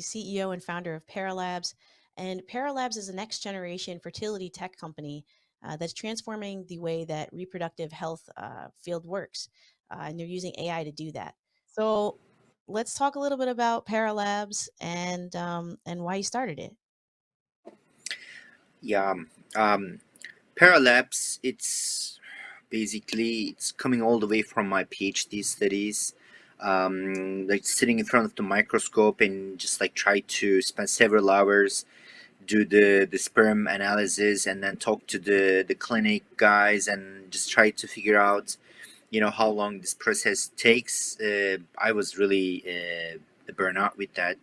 CEO and founder of Pera Labs. And Pera Labs is a next generation fertility tech company that's transforming the way that reproductive health field works. And they're using AI to do that. So let's talk a little bit about Pera Labs and why you started it. Yeah, um, Pera Labs, it's coming all the way from my PhD studies. Like sitting in front of the microscope and just like try to spend several hours, do the sperm analysis, and then talk to the clinic guys and just try to figure out, how long this process takes. I was really burnt with that.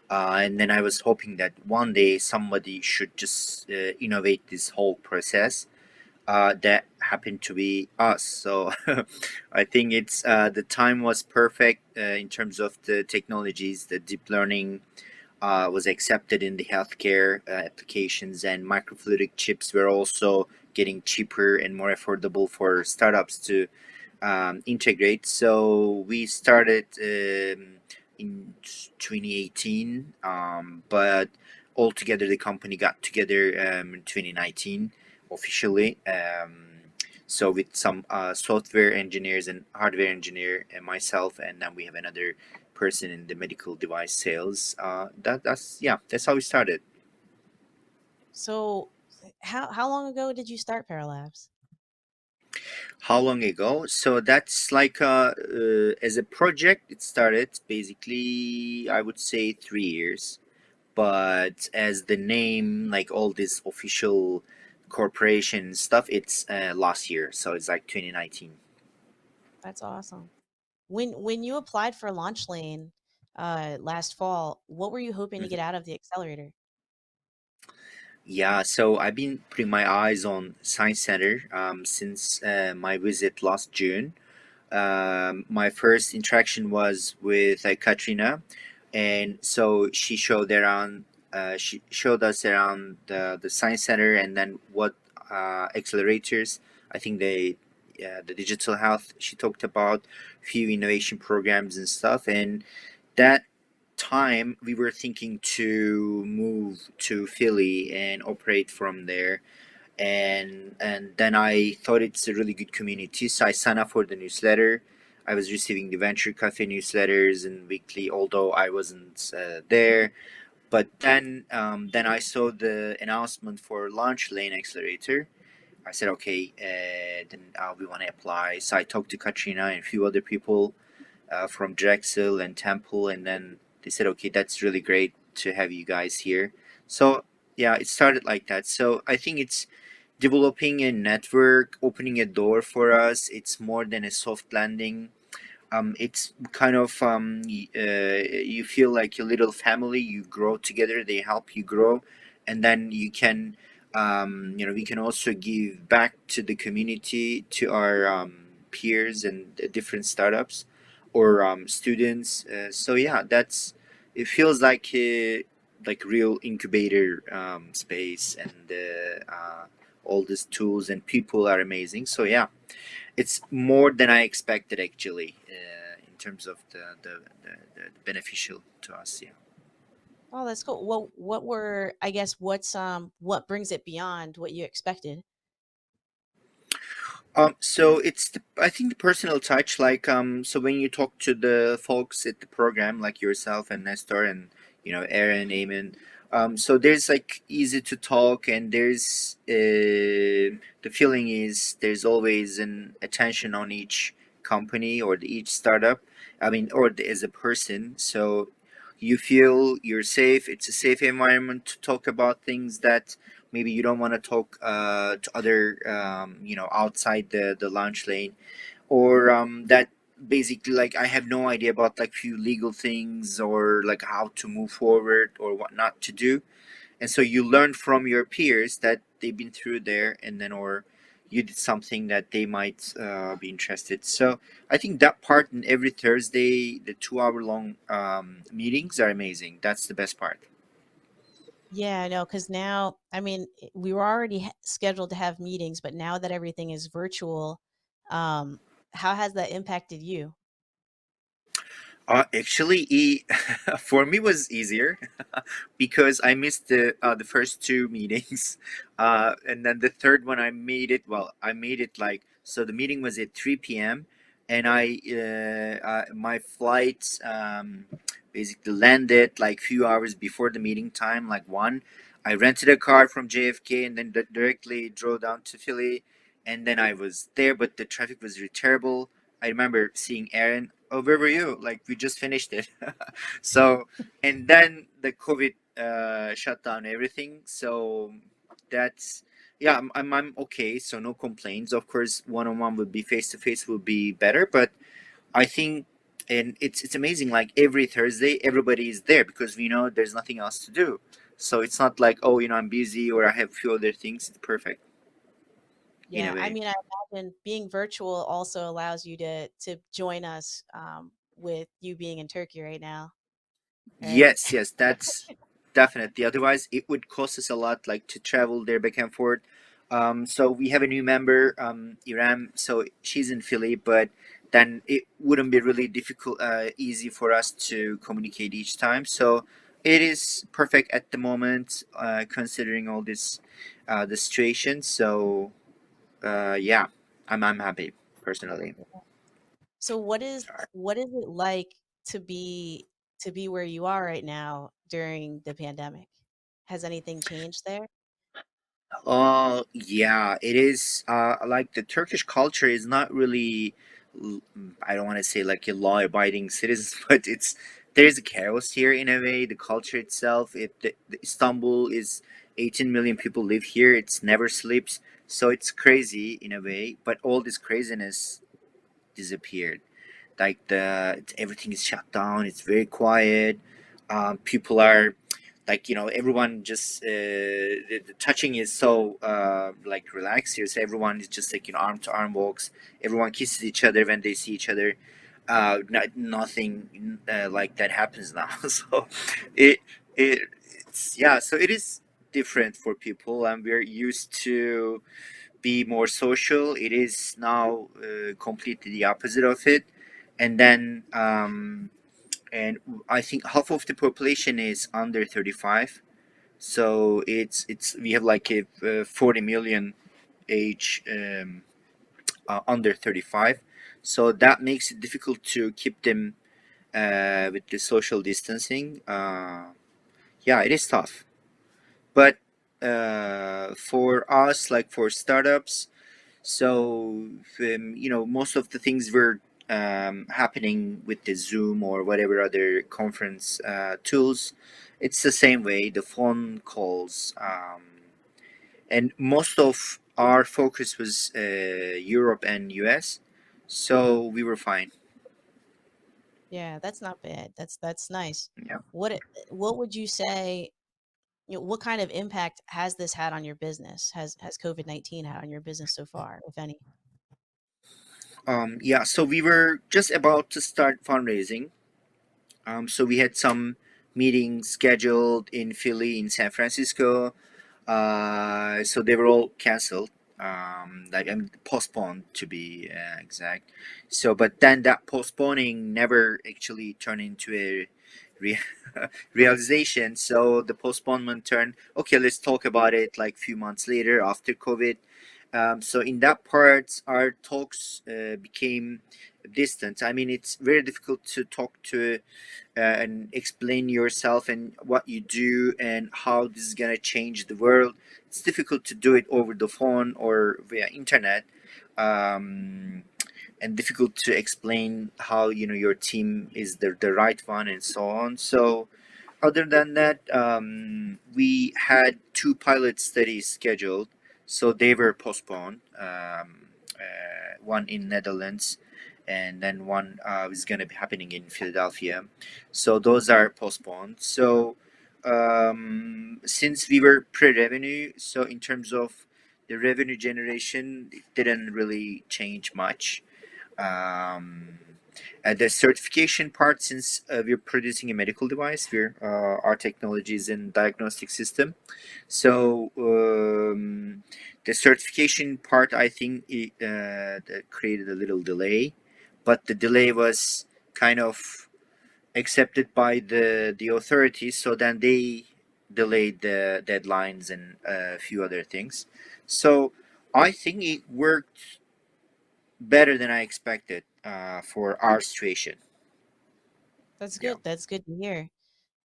And then I was hoping that one day somebody should just innovate this whole process. That happened to be us. So I think the time was perfect in terms of the technologies. The deep learning was accepted in the healthcare applications, and microfluidic chips were also getting cheaper and more affordable for startups to integrate. So we started in 2018, but altogether the company got together in 2019 officially. So with some software engineers and hardware engineer and myself, and then we have another person in the medical device sales. That's how we started. So how long ago did you start Pera Labs? How long ago? So that's like as a project, it started basically, I would say 3 years. But as the name, like all this official corporation stuff, it's last year. So it's like 2019. That's awesome. When you applied for Launch Lane last fall, what were you hoping to get out of the accelerator? Yeah, so I've been putting my eyes on Science Center since my visit last June. My first interaction was with Katrina, and so she showed us around the Science Center, and then what accelerators. I think the digital health she talked about, few innovation programs and stuff, and that time we were thinking to move to Philly and operate from there. And then I thought it's a really good community, so I signed up for the newsletter. I was receiving the Venture Cafe newsletters and weekly, although I wasn't there. But then I saw the announcement for Launch Lane Accelerator. I said, okay, then we want to apply. So I talked to Katrina and a few other people from Drexel and Temple, and then they said, okay, that's really great to have you guys here. So yeah, it started like that. So I think it's developing a network, opening a door for us. It's more than a soft landing. It's kind of you feel like a little family. You grow together. They help you grow, and then you can, we can also give back to the community, to our peers and different startups or students. So yeah, that's it feels like real incubator space, and all these tools and people are amazing. So yeah, it's more than I expected actually, in terms of the beneficial to us. Yeah. Oh, that's cool. Well, I guess what brings it beyond what you expected? So I think the personal touch, like so when you talk to the folks at the program, like yourself and Nestor and Aaron, Eamon, so there's like easy to talk, and there's the feeling is there's always an attention on each company or each startup. I mean, as a person, so you feel you're safe. It's a safe environment to talk about things that maybe you don't want to talk to other outside the launch lane, or that basically like I have no idea about like few legal things or like how to move forward or what not to do, and so you learn from your peers that they've been through there, and then or you did something that they might be interested. So I think that part, in every Thursday the 2 hour long meetings are amazing. That's the best part. Yeah, I know. Because now, I mean, we were already scheduled to have meetings, but now that everything is virtual, um, how has that impacted you? Actually, for me was easier because I missed the first two meetings, and then the third one I made it. Well, I made it like so. The meeting was at 3 p.m. and my flight basically landed like few hours before the meeting time, like one. I rented a car from JFK and then directly drove down to Philly, and then I was there, but the traffic was really terrible. I remember seeing Aaron. Oh, where were you? Like we just finished it. So, and then the COVID shut down everything. So that's yeah. I'm okay. So no complaints. Of course, one on one would be face to face would be better, but I think. And it's amazing. Like every Thursday, everybody is there because we know there's nothing else to do. So it's not like oh, I'm busy or I have a few other things. It's perfect in a Yeah, I way. mean, I imagine being virtual also allows you to join us with you being in Turkey right now, right? Yes, yes, that's definitely. Otherwise, it would cost us a lot, like to travel there back and forth. So we have a new member, Iram. So she's in Philly, but then it wouldn't be really difficult, easy for us to communicate each time. So it is perfect at the moment, considering all this, the situation. So yeah, I'm happy personally. So what is it like to be where you are right now during the pandemic? Has anything changed there? Oh, yeah, it is. Like the Turkish culture is not really, I don't want to say like a law-abiding citizens, but there is a chaos here in a way. The culture itself, the Istanbul is 18 million people live here. It's never sleeps, so it's crazy in a way. But all this craziness disappeared. Like everything is shut down. It's very quiet. People are like everyone just the touching is so like relaxed here. So everyone is just like arm to arm walks. Everyone kisses each other when they see each other. Nothing like that happens now. So it it it's yeah. So it is different for people, and we're used to be more social. It is now completely the opposite of it. And then and I think half of the population is under 35. So it's we have like a 40 million age under 35. So that makes it difficult to keep them with the social distancing. Yeah, it is tough. But for us, like for startups, so most of the things were happening with the Zoom or whatever other conference tools. It's the same way. The phone calls, and most of our focus was Europe and US, so we were fine. Yeah, that's not bad. That's nice. Yeah. What would you say, what kind of impact has this had on your business? Has COVID-19 had on your business so far, if any? Yeah. So we were just about to start fundraising. So we had some meetings scheduled in Philly, in San Francisco. So they were all canceled, like postponed to be exact. So, but then that postponing never actually turned into a re- realization. So the postponement turned. Okay, let's talk about it like few months later after COVID. So in that part, our talks became distant. I mean, it's very difficult to talk to and explain yourself and what you do and how this is gonna change the world. It's difficult to do it over the phone or via internet, um, and difficult to explain how your team is the right one and so on. So other than that, we had two pilot studies scheduled, so they were postponed. One in Netherlands, and then one is going to be happening in Philadelphia. So those are postponed. So since we were pre-revenue, so in terms of the revenue generation, it didn't really change much. Um, the certification part, since we're producing a medical device, our technology is in diagnostic system. So the certification part, I think, that created a little delay, but the delay was kind of. accepted by the authorities. So then they delayed the deadlines and a few other things. So I think it worked better than I expected for our situation. That's Yeah. good. That's good to hear.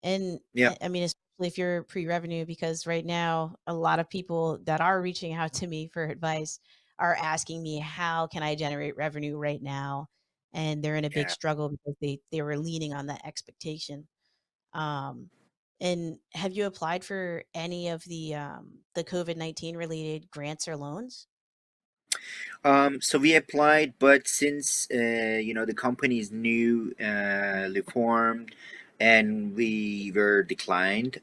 And Yeah. I mean, especially if you're pre-revenue, because right now a lot of people that are reaching out to me for advice are asking me, how can I generate revenue right now? And they're in a big Yeah. struggle because they were leaning on that expectation. Um, and have you applied for any of the COVID-19 related grants or loans? So we applied, but since the company is new, formed, and we were declined.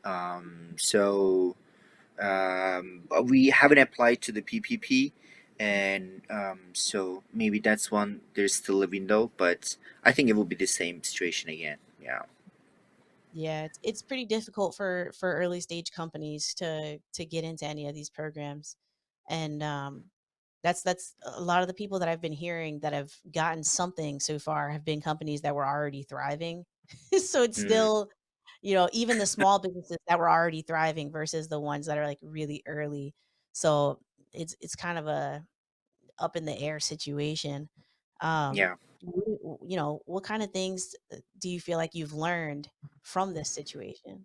We haven't applied to the PPP, and so maybe that's one. There's still a window, but I think it will be the same situation again. Yeah. Yeah, it's pretty difficult for early stage companies to get into any of these programs, and that's a lot of the people that I've been hearing that have gotten something so far have been companies that were already thriving. So it's Mm, still, even the small businesses that were already thriving versus the ones that are like really early. So it's kind of a up in the air situation. Um, yeah. what kind of things do you feel like you've learned from this situation?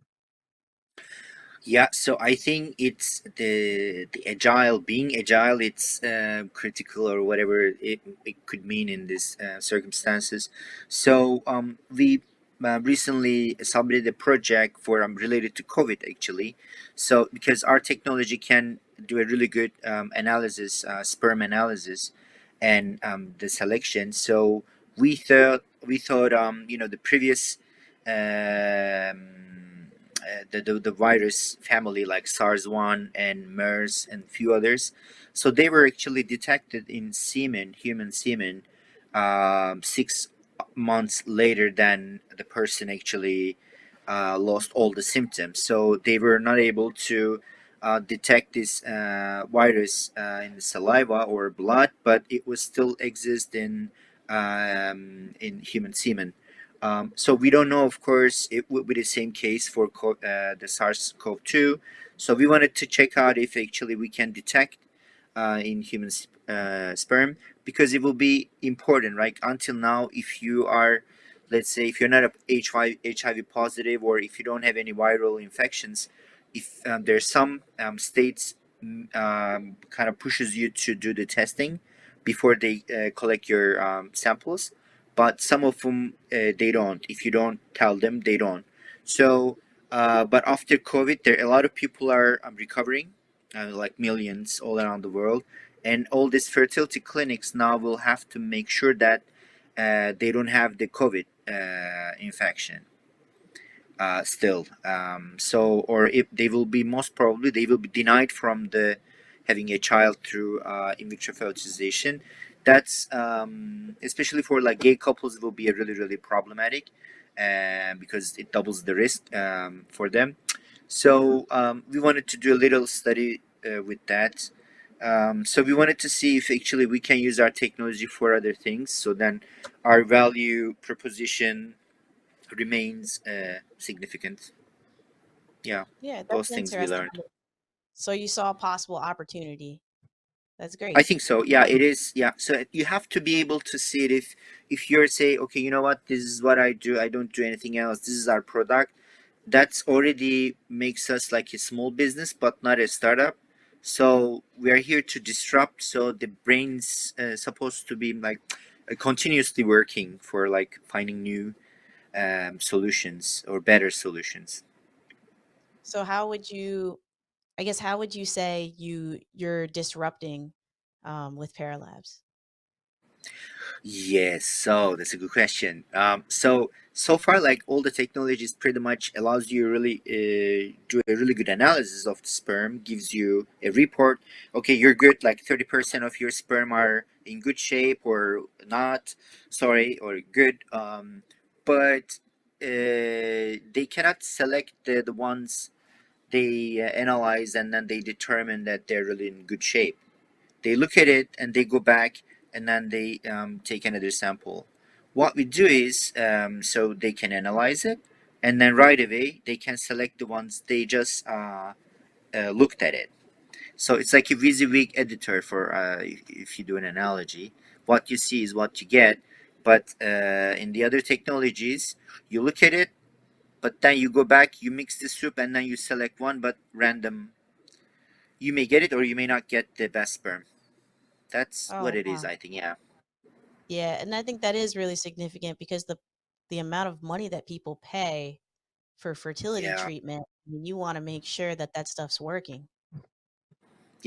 Yeah, so I think it's the agile, being agile. It's critical, or whatever it could mean in these circumstances. So we recently submitted a project for related to COVID, actually. So because our technology can do a really good analysis, sperm analysis, and the selection. So we thought the previous. The virus family, like SARS-1 and MERS and few others. So they were actually detected in semen, human semen, 6 months later than the person actually lost all the symptoms. So they were not able to detect this virus in the saliva or blood, but it was still exist in human semen. So we don't know, of course, it would be the same case for the SARS-CoV-2. So we wanted to check out if actually we can detect in human sperm, because it will be important, right? Until now, if you are, let's say, if you're not a HIV positive, or if you don't have any viral infections, if there's some states kind of pushes you to do the testing before they collect your samples, but some of them they don't. If you don't tell them, they don't. So but after COVID, there a lot of people are recovering, like millions all around the world, and all these fertility clinics now will have to make sure that they don't have the COVID infection still. Or if they will be, most probably they will be denied from the having a child through in vitro fertilization. That's especially for like gay couples, it will be a really really problematic, because it doubles the risk for them. So we wanted to do a little study with that. So we wanted to see if actually we can use our technology for other things. So then our value proposition remains significant. Yeah, Yeah, that's those things we interesting. learned. So you saw a possible opportunity. That's I great. think so. Yeah, it is. Yeah, so you have to be able to see it. If you're say, okay, you know what, this is what I do. I don't do anything else. This is our product. That's already makes us like a small business, but not a startup. So we are here to disrupt. So the brain's supposed to be like continuously working for like finding new solutions or better solutions. So how would you, I guess, how would you say you're disrupting with Pera Labs? Yes, so that's a good question. So far, like all the technologies, pretty much allows you really do a really good analysis of the sperm, gives you a report. Okay, you're good. Like 30% of your sperm are in good shape or not. Sorry, or good. But they cannot select the ones they analyze, and then they determine that they're really in good shape. They look at it and they go back, and then they take another sample. What we do is, so they can analyze it, and then right away they can select the ones they just looked at it. So it's like a WYSIWYG editor for, if you do an analogy. What you see is what you get. But in the other technologies, you look at it, but then you go back, you mix the soup, and then you select one, but random. You may get it or you may not get the best sperm. That's what Oh, it is, wow. I think. Yeah. Yeah, and I think that is really significant because the amount of money that people pay for fertility Yeah. treatment, I mean, you want to make sure that that stuff's working.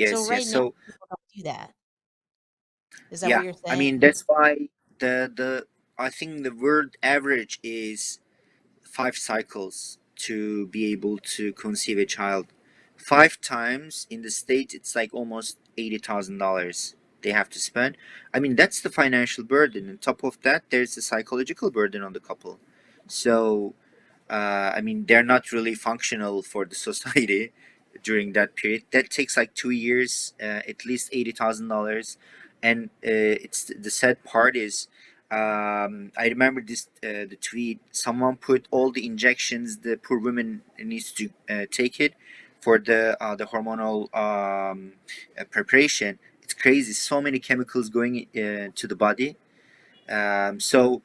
So Yes. Yes. right now, So people don't do that. Is that what yeah, you're I saying? mean that's why the I think the world average is 5 cycles to be able to conceive a child. 5 times in the States, it's like almost $80,000 they have to spend. I mean, that's the financial burden. On top of that, there's the psychological burden on the couple. So I mean, they're not really functional for the society during that period. That takes like 2 years, at least $80,000. And it's the sad part is, I remember this the tweet. Someone put all the injections the poor woman needs to take it for the hormonal preparation. It's crazy. So many chemicals going to the body. So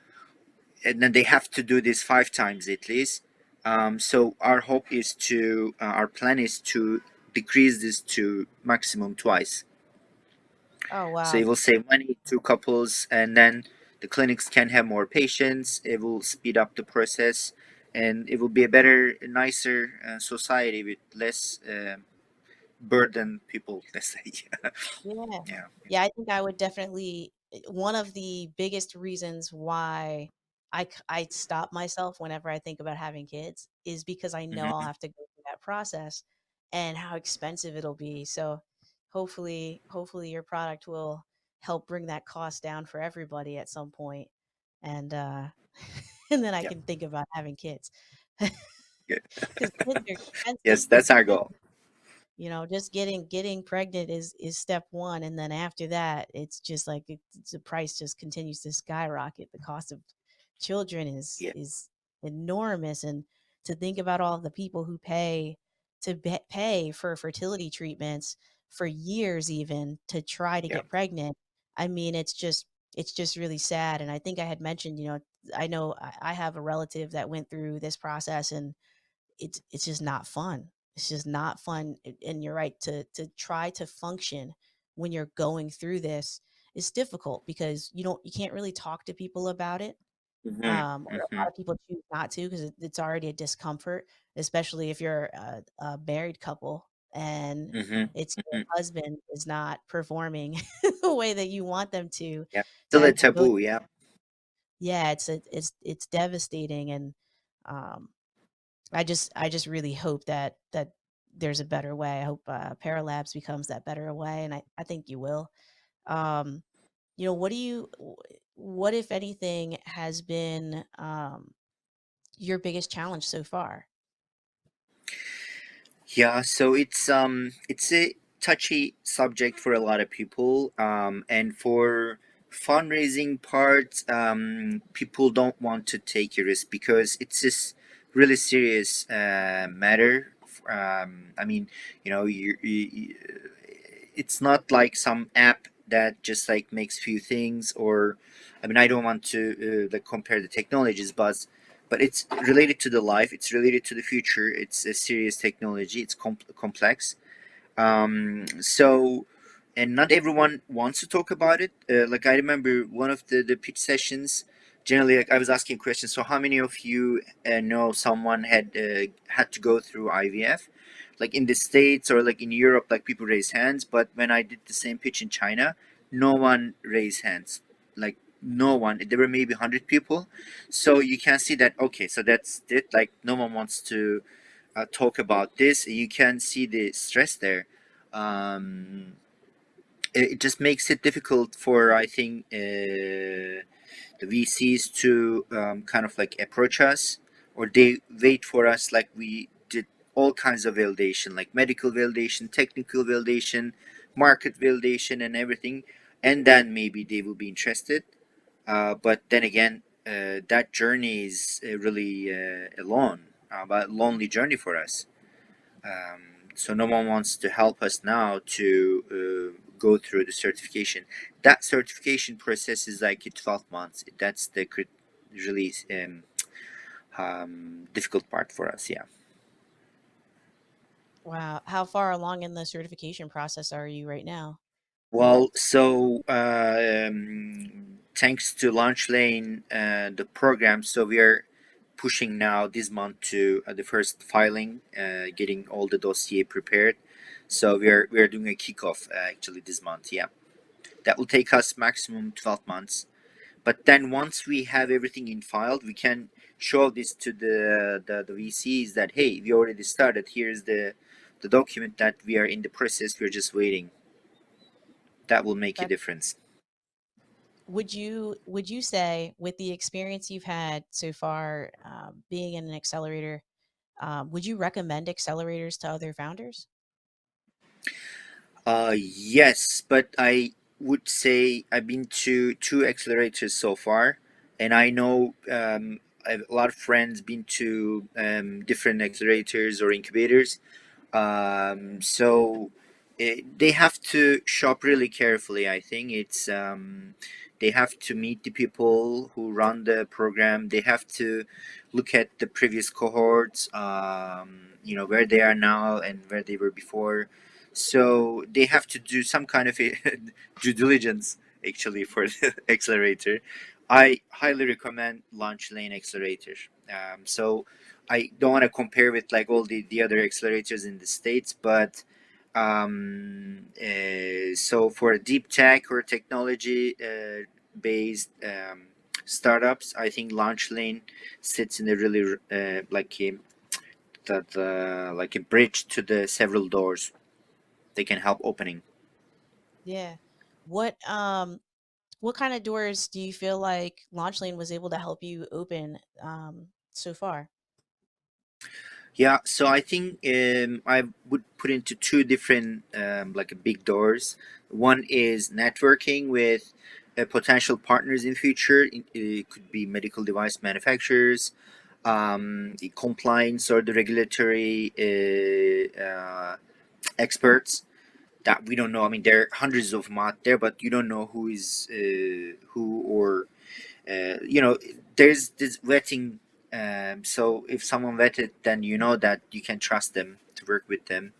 and then they have to do this 5 times at least. So our hope is to our plan is to decrease this to maximum twice. Oh, So it wow. will save money to couples, and then the clinics can have more patients. It will speed up the process, and it will be a better, nicer society with less burden people. Let's say, Yeah. yeah. Yeah, I think I would definitely one of the biggest reasons why I stop myself whenever I think about having kids is because I know I'll Hmm. have to go through that process and how expensive it'll be. So hopefully your product will help bring that cost down for everybody at some point. And and then I Yeah. can think about having kids. Good. Cuz kids are expensive. Yes, that's our goal. You know, just getting pregnant is step one, and then after that, it's just like it's the price just continues to skyrocket. The cost of children Yeah. is enormous, and to think about all the people who pay to pay for fertility treatments for years, even to try to Yeah. get pregnant. I mean, it's just really sad. And I think I had mentioned, you know I have a relative that went through this process, and it's just not fun. It's just not fun. And you're right, to try to function when you're going through this is difficult because you can't really talk to people about it. Hmm. Or a Hmm. lot of people choose not to because it's already a discomfort, especially if you're a married couple and Hmm. it's your Hmm. husband is not performing the way that you want them Yeah. to Still a have you go. taboo. Yeah. Yeah, it's devastating. And um I just really hope that there's a better way. I hope Pera Labs becomes that better way, and I think you will. Um, what if anything has been your biggest challenge so far? Yeah, so it's a touchy subject for a lot of people, and for fundraising part, people don't want to take a risk because it's just really serious matter. I mean, it's not like some app that just like makes few things, or I mean, I don't want to like compare the technologies, but it's related to the life, it's related to the future, it's a serious technology, it's complex. So and not everyone wants to talk about it. Like I remember one of the pitch sessions, generally like I was asking questions, so how many of you know someone had to go through IVF, like in the States or like in Europe, like people raise hands. But when I did the same pitch in China, no one raised hands, like no one. There were maybe 100 people. So you can see that, okay, so that's it, like no one wants to talk about this. You can see the stress there. um, it just makes it difficult for, I think, the VCs to kind of like approach us, or they wait for us. Like we did all kinds of validation, like medical validation, technical validation, market validation, and everything, and then maybe they will be interested. But then again, that journey is really alone, but lonely journey for us. So no one wants to help us now to go through the certification. That certification process is like 12 months. That's the really difficult part for us. Yeah. Wow. How far along in the certification process are you right now? Well, so thanks to Launch Lane, the program, so we are pushing now this month to the first filing, getting all the dossier prepared. So we are doing a kickoff actually this month. Yeah, that will take us maximum 12 months. But then once we have everything in filed, we can show this to the VCs that hey, we already started. Here's the document that we are in the process. We're just waiting. That will make a That difference. would you say with the experience you've had so far being in an accelerator, would you recommend accelerators to other founders? Yes, but I would say I've been to two accelerators so far, and I know I have a lot of friends been to different accelerators or incubators. So they have to shop really carefully. I think they have to meet the people who run the program. They have to look at the previous cohorts, where they are now and where they were before. So they have to do some kind of a due diligence actually for the accelerator. I highly recommend Launch Lane Accelerator. So I don't want to compare with like all the other accelerators in the States, but so for deep tech or technology based startups, I think Launch Lane sits in a really like a bridge to the several doors they can help opening. Yeah. What kind of doors do you feel like Launchline was able to help you open so far? Yeah, so I think I would put into two different big doors. One is networking with potential partners in future. It could be medical device manufacturers, the compliance or the regulatory experts that we don't know. I mean, there are hundreds of them out there, but you don't know who is who or you know there's this vetting, so if someone vetted, then you know that you can trust them to work with them,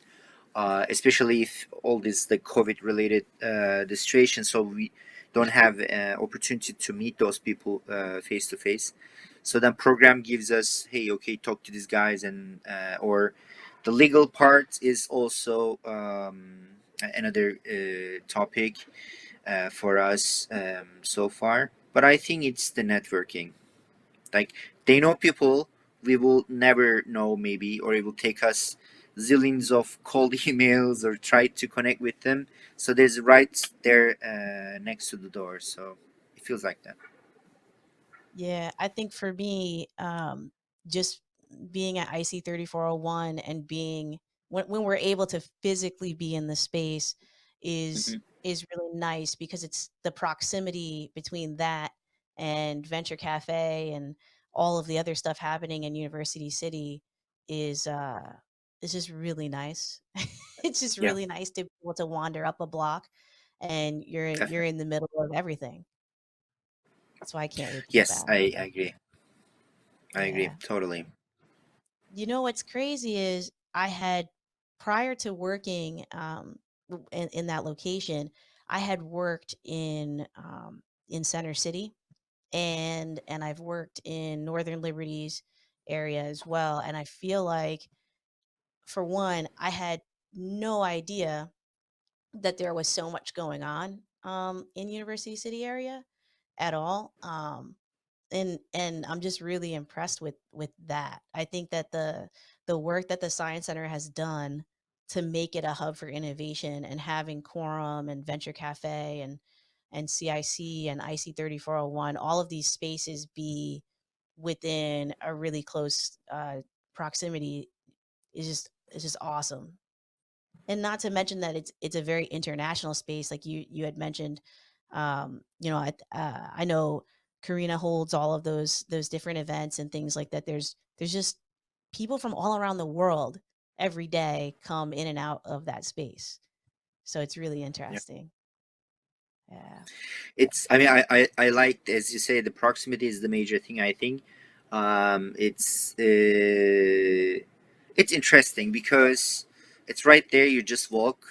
especially if all this the COVID related the situation, so we don't have opportunity to meet those people face to face. So then program gives us, hey, okay, talk to these guys, and or the legal part is also another topic for us so far. But I think it's the networking. Like they know people we will never know maybe, or it will take us zillions of cold emails or try to connect with them. So there's right there next to the door. So it feels like that. Yeah, I think for me, just being at IC 3401 and being when we're able to physically be in the space is Hmm. is really nice because it's the proximity between that and Venture Cafe and all of the other stuff happening in University City is is just really nice. It's just Yeah, really nice to be able to wander up a block and you're definitely. in the middle of everything. That's why I can't wait to get Yes, back. I agree. I agree Yeah. totally. You know what's crazy is I had prior to working in that location, I had worked in Center City and I've worked in Northern Liberties area as well. And I feel like for one, I had no idea that there was so much going on in University City area at all. And I'm just really impressed with that. I think that the work that the Science Center has done to make it a hub for innovation and having Quorum and Venture Cafe and CIC and IC 3401, all of these spaces be within a really close proximity is just awesome. And not to mention that it's a very international space, like you had mentioned. I know Karina holds all of those different events and things like that. There's just people from all around the world every day come in and out of that space. So it's really Yeah. interesting. Yeah. It's, I mean, I like, as you say, the proximity is the major thing, I think. It's interesting because it's right there. You just walk,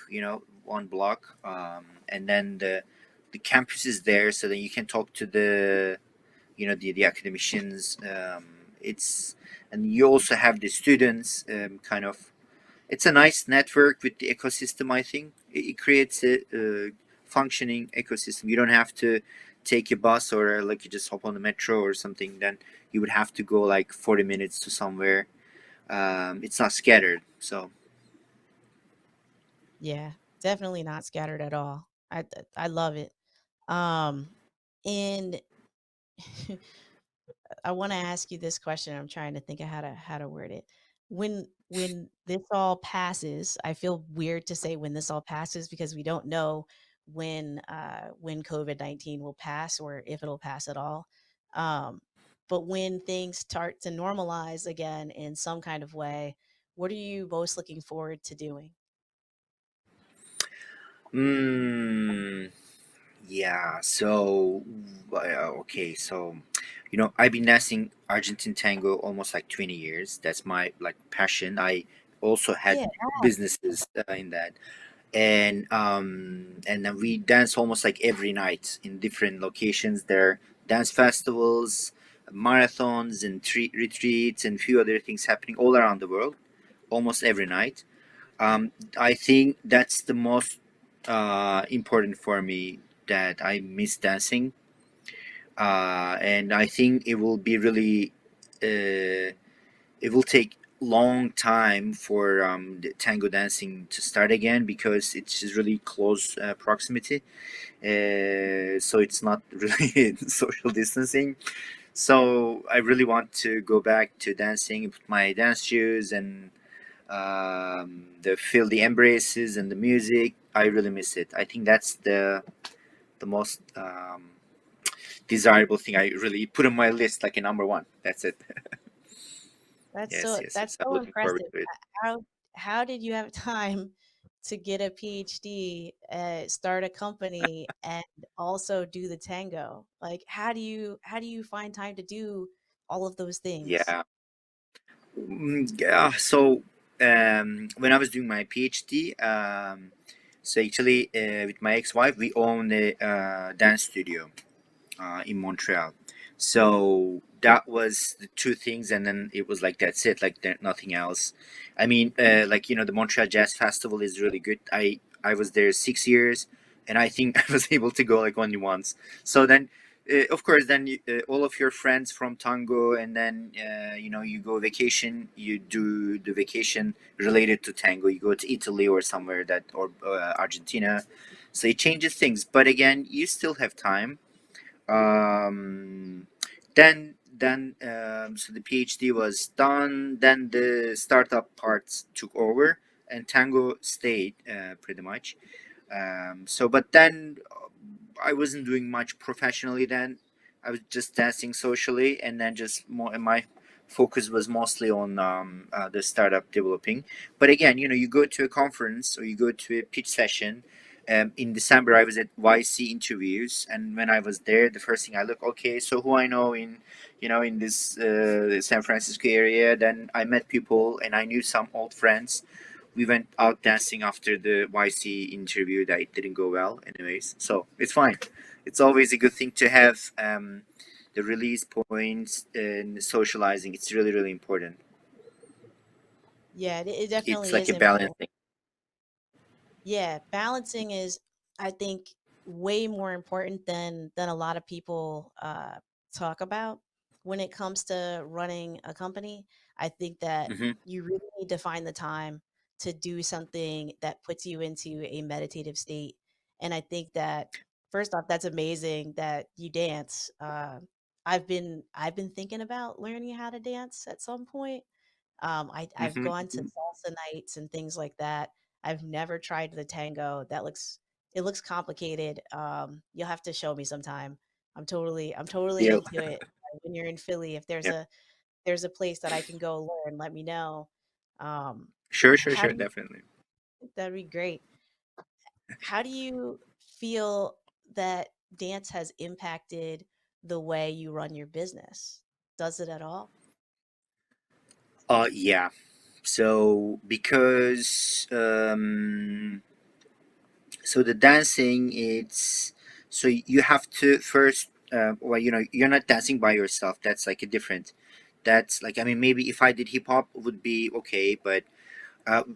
1 block, and then the campus is there, so then you can talk to the academicians. It's And you also have the students, kind of. It's a nice network with the ecosystem. I think it creates a functioning ecosystem. You don't have to take a bus, or like you just hop on the metro or something. Then you would have to go like 40 minutes to somewhere. It's not scattered. So Yeah. Definitely not scattered at all. I love it. Um and I want to ask you this question. I'm trying to think of how to word it. When this all passes, I feel weird to say when this all passes because we don't know when COVID-19 will pass or if it'll pass at all. Um, but when things start to normalize again in some kind of way, what are you most looking forward to doing? mm, yeah. So okay. So I've been dancing Argentine tango almost like 20 years. That's my like passion. I also had Yeah. businesses in that, and then we dance almost like every night in different locations. There are dance festivals, marathons, and retreats, and few other things happening all around the world almost every night. I think that's the most important for me, that I miss dancing, and I think it will be really it will take long time for the tango dancing to start again, because it's just really close proximity, so it's not really social distancing. So I really want to go back to dancing, put my dance shoes, and feel the embraces and the music. I really miss it. I think that's the most desirable thing I really put on my list, like a number one. That's it. Yes, yes, That's yes. I'm so looking forward impressive. to it. How how did you have time to get a PhD, start a company, and also do the tango? Like, how do you find time to do all of those things? Yeah. Yeah. So when I was doing my PhD, so actually with my ex-wife, we own a dance studio in Montreal. So that was the two things, and then it was like that's it, like nothing else. I mean, like the Montreal Jazz Festival is really good. I was there 6 years, and I think I was able to go like only once. So then, of course, then all of your friends from tango, and then you go vacation. You do the vacation related to tango. You go to Italy or somewhere that, or Argentina. So it changes things, but again, you still have time. So the PhD was done. Then the startup parts took over, and tango stayed pretty much. But then I wasn't doing much professionally then. I was just dancing socially, and then just more. And my focus was mostly on the startup developing. But again, you go to a conference or you go to a pitch session. In December, I was at YC interviews, and when I was there, the first thing I look, okay, so who I know in this San Francisco area. Then I met people, and I knew some old friends. We went out dancing after the YC interview that it didn't go well, anyways. So it's fine. It's always a good thing to have the release points and socializing. It's really, really important. Yeah, it It's definitely like is a important. balancing. Yeah, balancing is, I think, way more important than a lot of people talk about when it comes to running a company. I think that Hmm. you really need to find the time to do something that puts you into a meditative state. And I think that first off, that's amazing that you dance. I've been thinking about learning how to dance at some point. I've Hmm. gone to salsa nights and things like that. I've never tried the tango. It looks complicated. You'll have to show me sometime. I'm totally Yeah. into it. When you're in Philly, if Yeah. there's a place that I can go learn, let me know. Um, Sure, sure, how sure, do you definitely. That'd be great. How do you feel that dance has impacted the way you run your business? Does it at all? Yeah. So because so the dancing, it's so you have to first well, you're not dancing by yourself. That's like a different. That's like, I mean, maybe if I did hip hop would be okay, but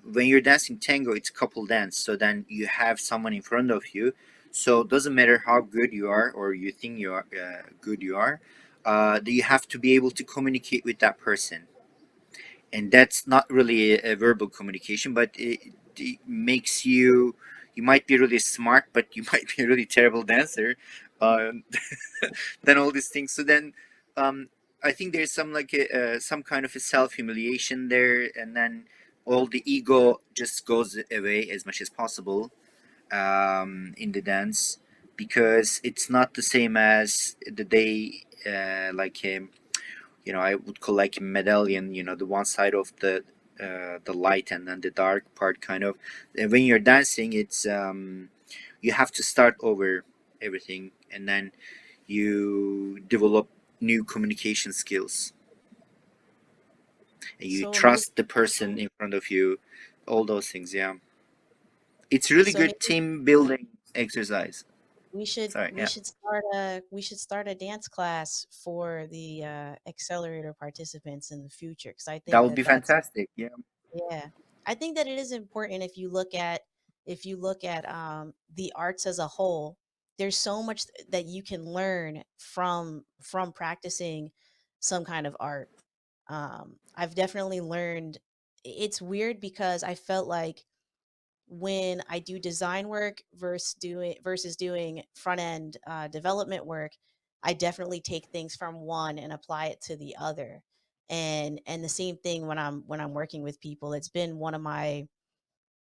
when you're dancing tango, it's couple dance. So then you have someone in front of you. So it doesn't matter how good you are or you think you are good you are. You have to be able to communicate with that person, and that's not really a verbal communication, but it makes you. You might be really smart, but you might be a really terrible dancer. Um, then all these things. So then, um, I think there's some like some kind of a self humiliation there, and then all the ego just goes away as much as possible in the dance, because it's not the same as the day I would call like a medallion. The one side of the light and then the dark part, kind of. And when you're dancing, it's you have to start over everything, and then you develop new communication skills, and you So maybe trust the person in front of you, all those things. Yeah, it's really so good maybe team building exercise. we should Sorry, we yeah, should start a dance class for the accelerator participants in the future, because I that think would that be that's fantastic. Yeah. yeah. I think that it is important if you look at the arts as a whole. There's so much that you can learn from practicing some kind of art. I've definitely learned. It's weird because I felt like when I do design work versus doing front end development work, I definitely take things from one and apply it to the other. And the same thing when I'm working with people. It's been one of my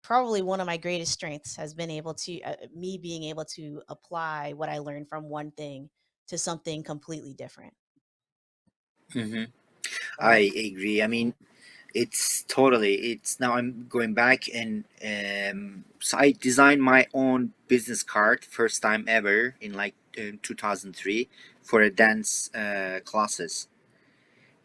probably one of my greatest strengths has been able to me being able to apply what I learned from one thing to something completely different. Hmm. I So agree. I mean, it's now I'm going back, and so I designed my own business card first time ever in like 2003 for a dance classes,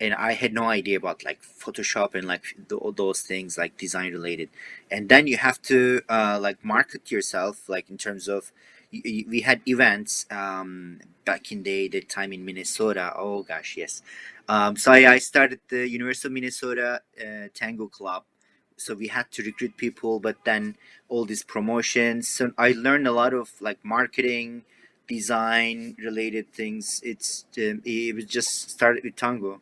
and I had no idea about like Photoshop and like all those things like design related. And then you have to like market yourself, like in terms of we had events back in the time in Minnesota. Oh gosh, yes. So I started the University of Minnesota Tango Club. So we had to recruit people, but then all these promotions. So I learned a lot of like marketing, design related things. It was just started with tango.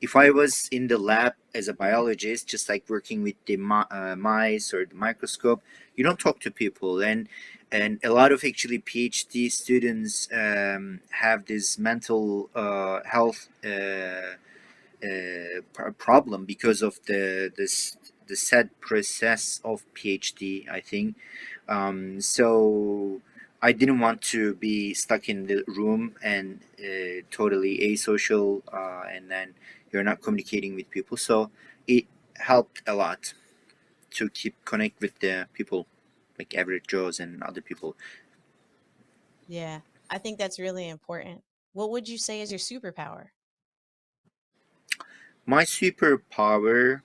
If I was in the lab as a biologist, just like working with the mice or the microscope, you don't talk to people, and a lot of actually PhD students have this mental health problem because of the sad process of PhD, I think. So I didn't want to be stuck in the room and totally asocial, and then you're not communicating with people. So it helped a lot to keep connect with the people, like average Joes and other people. yeah, I think that's really important. What would you say is your superpower? My superpower,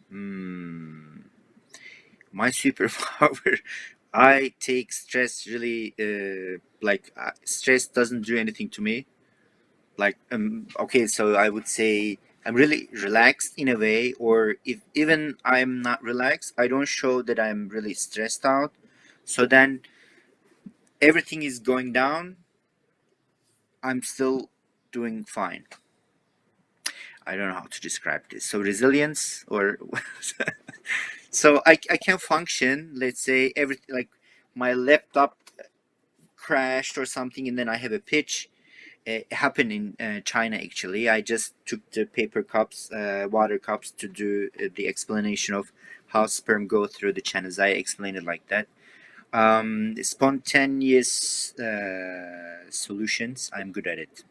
my superpower. I take stress really stress doesn't do anything to me. Like okay, so I would say I'm really relaxed in a way, or if even I'm not relaxed, I don't show that I'm really stressed out. So then everything is going down, I'm still doing fine. I don't know how to describe this. So resilience, or so I can function, let's say every like my laptop crashed or something, and then I have a pitch. It happened in China actually. I just took the paper cups, water cups, to do the explanation of how sperm go through the channels. I explained it like that. Spontaneous solutions. I'm good at it.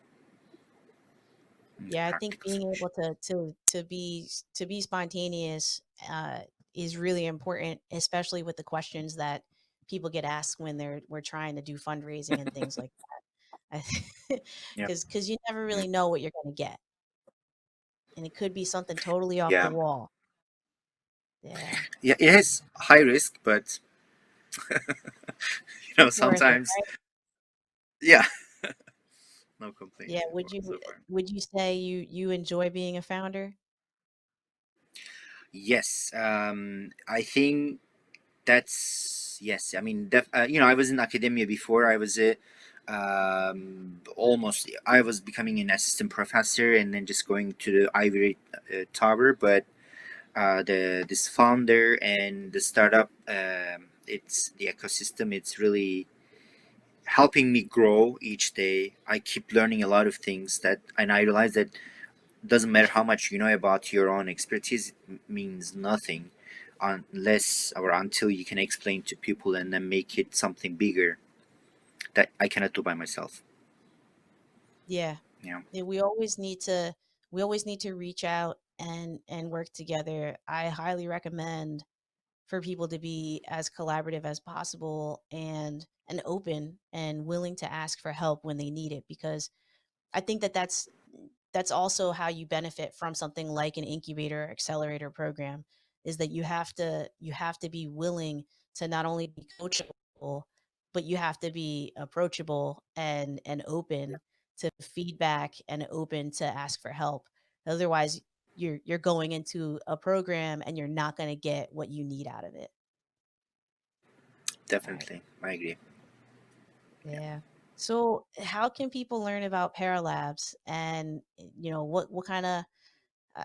Yeah, I think Practical being solution. able to be spontaneous uh, is really important, especially with the questions that people get asked when we're trying to do fundraising and things like that. Yeah. Because you never really know what you're going to get, and it could be something totally off the Yeah. wall. Yeah, Yeah. It has high risk, but it's worth it, sometimes. right? Yeah. No Yeah. complaints so far. Would you say you enjoy being a founder? Yes. I think that's yes. I mean, I was in academia before. I was a almost. I was becoming an assistant professor, and then just going to the ivory tower. But the this founder and the startup, it's the ecosystem. It's really helping me grow each day. I keep learning a lot of things and I realize that doesn't matter how much you know about your own expertise, it means nothing unless or until you can explain to people and then make it something bigger that I cannot do by myself. Yeah. Yeah, Yeah, we always need to reach out and work together. I highly recommend for people to be as collaborative as possible and open and willing to ask for help when they need it, because I think that that's also how you benefit from something like an incubator or accelerator program, is that you have to be willing to not only be coachable, but you have to be approachable and open to feedback and open to ask for help. Otherwise, you're going into a program and you're not going to get what you need out of it. All right. definitely. I agree. Yeah. Yeah. So, how can people learn about Pera Labs, and what kind of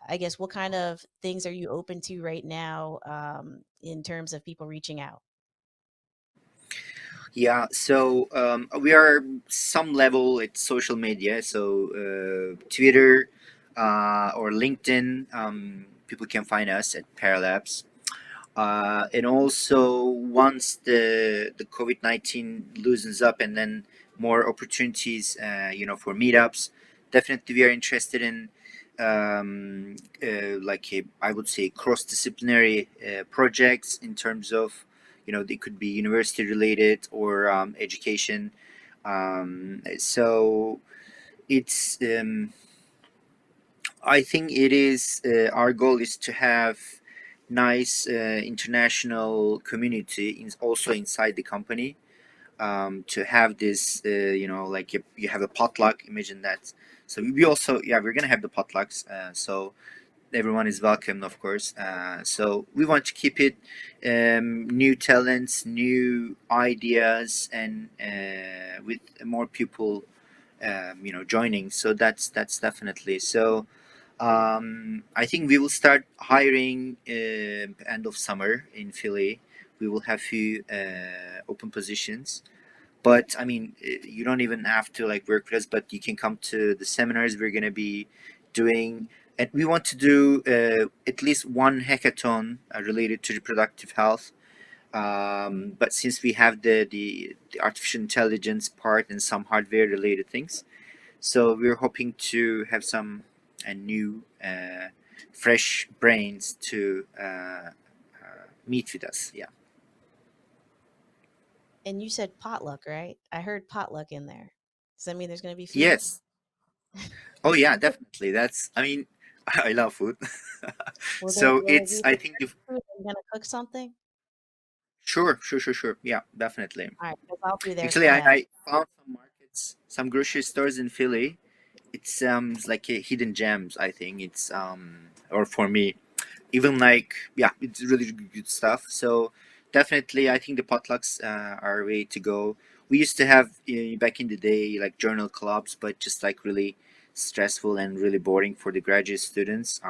I guess what kind of things are you open to right now, in terms of people reaching out? Yeah, so we are some level at social media, so Twitter or LinkedIn. People can find us at Pera Labs. And also, once the COVID-19 loosens up, and then more opportunities, for meetups, definitely we are interested in I would say cross-disciplinary projects in terms of they could be university related or education. So it's I think it is our goal is to have nice international community also inside the company, to have this like you have a potluck, imagine that. So we also, yeah, we're gonna have the potlucks, so everyone is welcome, of course. So we want to keep it new talents, new ideas, and with more people joining. So that's definitely so. I think we will start hiring end of summer in Philly. We will have few open positions, but I mean, you don't even have to like work with us, but you can come to the seminars we're gonna be doing, and we want to do at least one hackathon related to reproductive health. But since we have the artificial intelligence part and some hardware related things, so we're hoping to have some new, fresh brains to meet with us. Yeah. And you said potluck, right? I heard potluck in there. Does that mean there's going to be food? Yes. Oh yeah, definitely. That's. I mean, I love food. So Will there it's. be I like think French food? Are you going to cook something? sure, sure, sure, sure. Yeah, definitely. All right, because I'll be there Actually, for that. I found some markets, some grocery stores in Philly. It's like a hidden gems. I think it's or for me, even like yeah, it's really good stuff. So definitely I think the potlucks are a way to go. We used to have back in the day like journal clubs, but just like really stressful and really boring for the graduate students.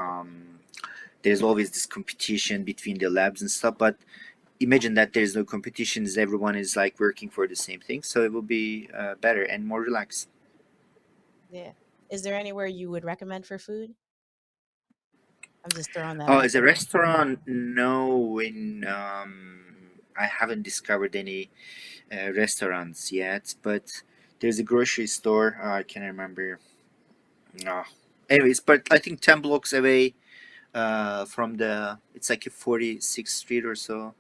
There's always this competition between the labs and stuff, but imagine that there's no competitions, everyone is like working for the same thing, so it will be better and more relaxed. Yeah. Is there anywhere you would recommend for food? I'm just throwing that Oh, out as a there. restaurant, no. In I haven't discovered any restaurants yet, but there's a grocery store. I can't remember. No. Anyways, but I think 10 blocks away from the. It's like a 46th Street or so.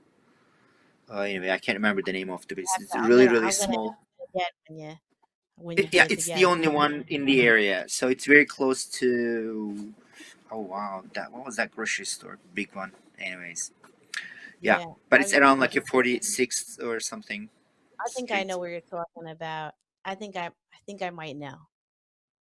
Anyway, I can't remember the name of the place. It's I'm really gonna really I'm gonna small. ask you again when you Yeah, do it it's the together. only one in the area, so it's very close to. Oh wow, that what was that grocery store? Big one. Anyways, yeah, Yeah, but I'm it's gonna around look like a at. 46th or something I think I know street. where you're talking about. I think I might know.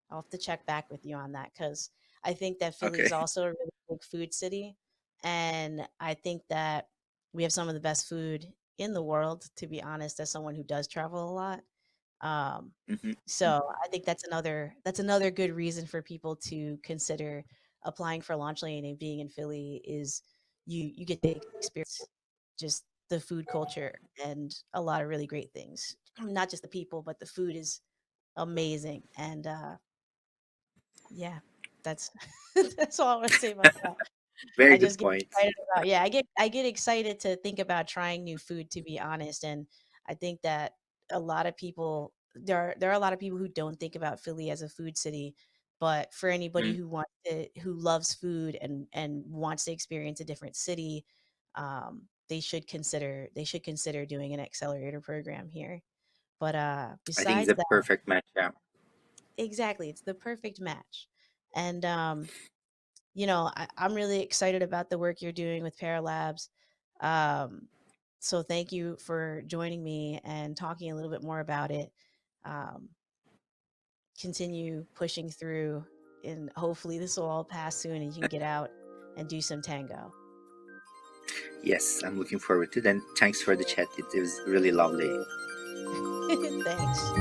I'll have to check back with you on that because I think that Philly Okay. is also a really big food city, and I think that we have some of the best food in the world. To be honest, as someone who does travel a lot, um, Hmm. so I think that's another good reason for people to consider applying for Launch Lane and being in Philly is you get to experience just the food culture and a lot of really great things. Not just the people, but the food is amazing. And yeah, that's that's all I want to say about that. Very I good just get point. excited about yeah, I get excited to think about trying new food to be honest, and I think that a lot of people there are a lot of people who don't think about Philly as a food city, but for anybody Mm. who wants to who loves food and wants to experience a different city, they should consider doing an accelerator program here. But I think it's besides a that, perfect match. Yeah. exactly, it's the perfect match. And I'm really excited about the work you're doing with Pera Labs. Um, so thank you for joining me and talking a little bit more about it. Um, Continue pushing through, and hopefully this will all pass soon, and you can get out and do some tango. Yes, I'm looking forward to it. And thanks for the chat. It was really lovely. Thanks.